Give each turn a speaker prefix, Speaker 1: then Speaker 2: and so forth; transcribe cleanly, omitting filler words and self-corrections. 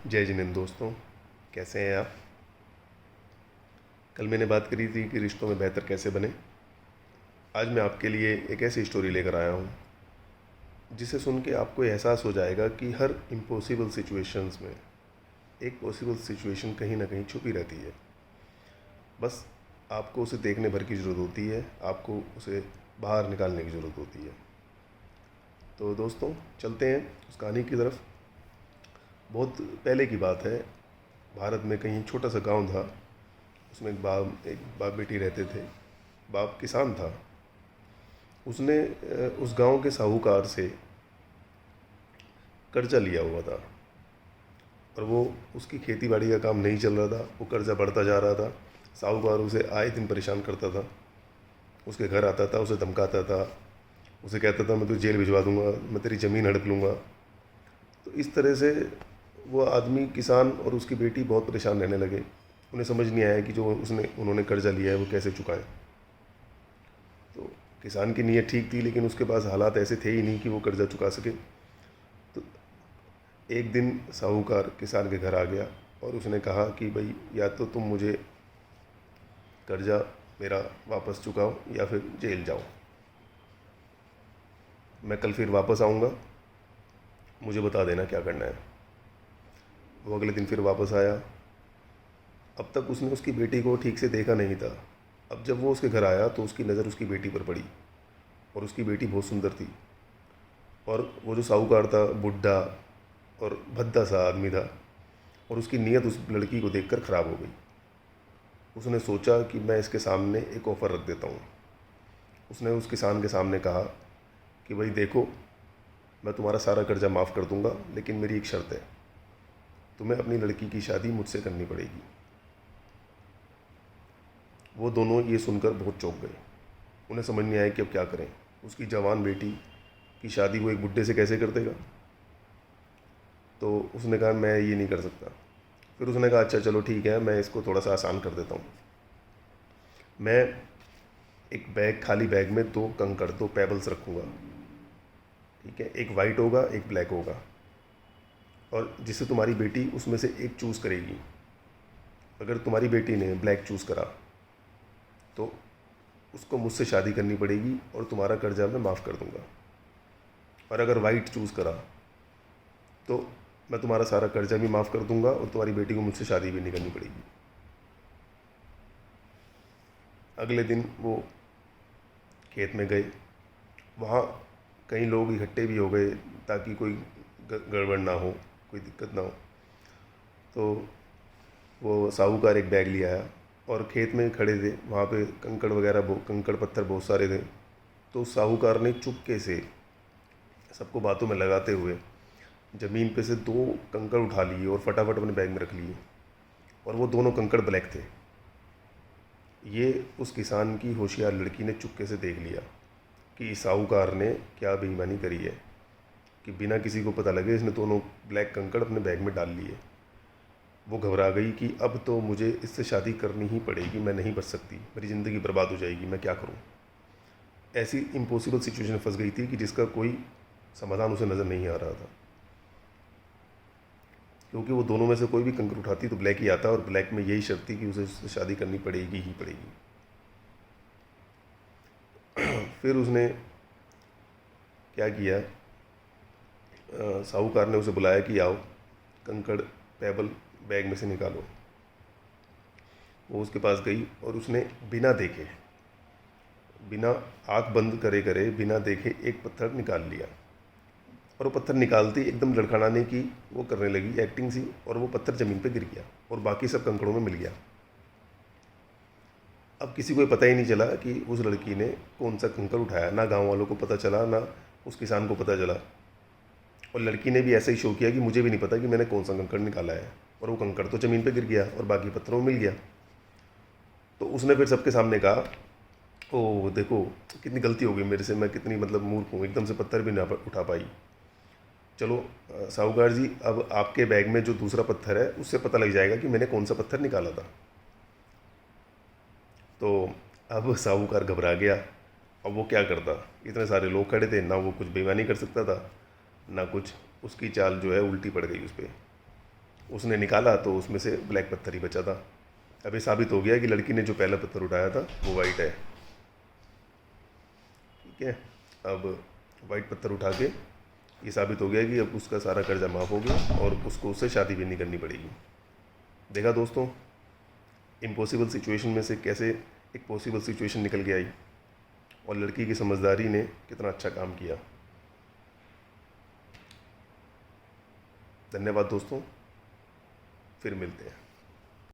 Speaker 1: जय जिनेंद्र दोस्तों, कैसे हैं आप। कल मैंने बात करी थी कि रिश्तों में बेहतर कैसे बने। आज मैं आपके लिए एक ऐसी स्टोरी लेकर आया हूँ जिसे सुन के आपको एहसास हो जाएगा कि हर इम्पॉसिबल सिचुएशंस में एक पॉसिबल सिचुएशन कहीं ना कहीं छुपी रहती है। बस आपको उसे देखने भर की ज़रूरत होती है, आपको उसे बाहर निकालने की ज़रूरत होती है। तो दोस्तों, चलते हैं उस कहानी की तरफ। बहुत पहले की बात है। भारत में कहीं छोटा सा गांव था। उसमें एक बाप बेटी रहते थे। बाप किसान था। उसने उस गांव के साहूकार से कर्जा लिया हुआ था और वो उसकी खेती बाड़ी का काम नहीं चल रहा था। वो कर्जा बढ़ता जा रहा था। साहूकार उसे आए दिन परेशान करता था। उसके घर आता था, उसे धमकाता था, उसे कहता था मैं तुझे जेल भिजवा दूंगा, मैं तेरी ज़मीन हड़प लूँगा। तो इस तरह से वो आदमी, किसान और उसकी बेटी बहुत परेशान रहने लगे। उन्हें समझ नहीं आया कि जो उन्होंने कर्जा लिया है वो कैसे चुकाएं। तो किसान की नीयत ठीक थी, लेकिन उसके पास हालात ऐसे थे ही नहीं कि वो कर्जा चुका सके। तो एक दिन साहूकार किसान के घर आ गया और उसने कहा कि भाई, या तो तुम मुझे कर्जा मेरा वापस चुकाओ या फिर जेल जाओ। मैं कल फिर वापस आऊँगा, मुझे बता देना क्या करना है। वो अगले दिन फिर वापस आया। अब तक उसने उसकी बेटी को ठीक से देखा नहीं था। अब जब वो उसके घर आया तो उसकी नज़र उसकी बेटी पर पड़ी और उसकी बेटी बहुत सुंदर थी। और वो जो साहूकार था, बुढ़ा और भद्दा सा आदमी था, और उसकी नीयत उस लड़की को देखकर ख़राब हो गई। उसने सोचा कि मैं इसके सामने एक ऑफ़र रख देता हूँ। उसने उस किसान के सामने कहा कि भाई देखो, मैं तुम्हारा सारा कर्जा माफ़ कर दूंगा, लेकिन मेरी एक शर्त है, तुम्हें अपनी लड़की की शादी मुझसे करनी पड़ेगी। वो दोनों ये सुनकर बहुत चौंक गए। उन्हें समझ नहीं आया कि अब क्या करें। उसकी जवान बेटी की शादी वो एक बुढ़े से कैसे कर देगा। तो उसने कहा मैं ये नहीं कर सकता। फिर उसने कहा अच्छा चलो ठीक है, मैं इसको थोड़ा सा आसान कर देता हूँ। मैं एक बैग, खाली बैग में दो कंकड़, दो पेबल्स रखूँगा। ठीक है, एक वाइट होगा, एक ब्लैक होगा, और जिससे तुम्हारी बेटी उसमें से एक चूज़ करेगी। अगर तुम्हारी बेटी ने ब्लैक चूज़ करा तो उसको मुझसे शादी करनी पड़ेगी और तुम्हारा कर्जा मैं माफ़ कर दूंगा। और अगर वाइट चूज़ करा तो मैं तुम्हारा सारा कर्जा भी माफ़ कर दूंगा और तुम्हारी बेटी को मुझसे शादी भी नहीं करनी पड़ेगी। अगले दिन वो खेत में गए। वहाँ कई लोग इकट्ठे भी हो गए ताकि कोई गड़बड़ ना हो, कोई दिक्कत ना हो। तो वो साहूकार एक बैग ले आया और खेत में खड़े थे। वहाँ पे कंकड़ वगैरह, कंकड़ पत्थर बहुत सारे थे। तो साहूकार ने चुपके से सबको बातों में लगाते हुए ज़मीन पे से दो कंकड़ उठा लिए और फटाफट अपने बैग में रख लिए। और वो दोनों कंकड़ ब्लैक थे। ये उस किसान की होशियार लड़की ने चुपके से देख लिया कि इस साहूकार ने क्या बेईमानी करी है, कि बिना किसी को पता लगे इसने दोनों ब्लैक कंकड़ अपने बैग में डाल लिए। वो घबरा गई कि अब तो मुझे इससे शादी करनी ही पड़ेगी, मैं नहीं बच सकती, मेरी ज़िंदगी बर्बाद हो जाएगी, मैं क्या करूं। ऐसी इम्पॉसिबल सिचुएशन में फंस गई थी कि जिसका कोई समाधान उसे नज़र नहीं आ रहा था। क्योंकि वो दोनों में से कोई भी कंकर उठाती तो ब्लैक ही आता, और ब्लैक में यही शर्त थी कि उसे उससे शादी करनी पड़ेगी ही पड़ेगी। फिर उसने क्या किया, साहूकार ने उसे बुलाया कि आओ, कंकड़ पेबल बैग में से निकालो। वो उसके पास गई और उसने बिना देखे, बिना आँख बंद करे करे, बिना देखे एक पत्थर निकाल लिया। और वो पत्थर निकालती एकदम लड़खड़ाने की वो करने लगी, एक्टिंग सी, और वो पत्थर ज़मीन पे गिर गया और बाकी सब कंकड़ों में मिल गया। अब किसी को ये पता ही नहीं चला कि उस लड़की ने कौन सा कंकड़ उठाया। ना गांव वालों को पता चला, ना उस किसान को पता चला। और लड़की ने भी ऐसा ही शो किया कि मुझे भी नहीं पता कि मैंने कौन सा कंकड़ निकाला है। और वो कंकड़ तो ज़मीन पे गिर गया और बाकी पत्थरों में मिल गया। तो उसने फिर सबके सामने कहा, ओ देखो कितनी गलती हो गई मेरे से, मैं कितनी मतलब मूर्ख हूँ, एकदम से पत्थर भी ना उठा पाई। चलो साहूकार जी, अब आपके बैग में जो दूसरा पत्थर है उससे पता लग जाएगा कि मैंने कौन सा पत्थर निकाला था। तो अब साहूकार घबरा गया। अब वो क्या करता, इतने सारे लोग खड़े थे, ना वो कुछ बेईमानी कर सकता था, ना कुछ। उसकी चाल जो है उल्टी पड़ गई उस पर। उसने निकाला तो उसमें से ब्लैक पत्थर ही बचा था। अब ये साबित हो गया कि लड़की ने जो पहला पत्थर उठाया था वो वाइट है। ठीक है, अब वाइट पत्थर उठा के ये साबित हो गया कि अब उसका सारा कर्जा माफ़ हो गया और उसको उससे शादी भी नहीं करनी पड़ेगी। देखा दोस्तों, इम्पॉसिबल सिचुएशन में से कैसे एक पॉसिबल सिचुएशन निकल के आई, और लड़की की समझदारी ने कितना अच्छा काम किया। धन्यवाद दोस्तों, फिर मिलते हैं।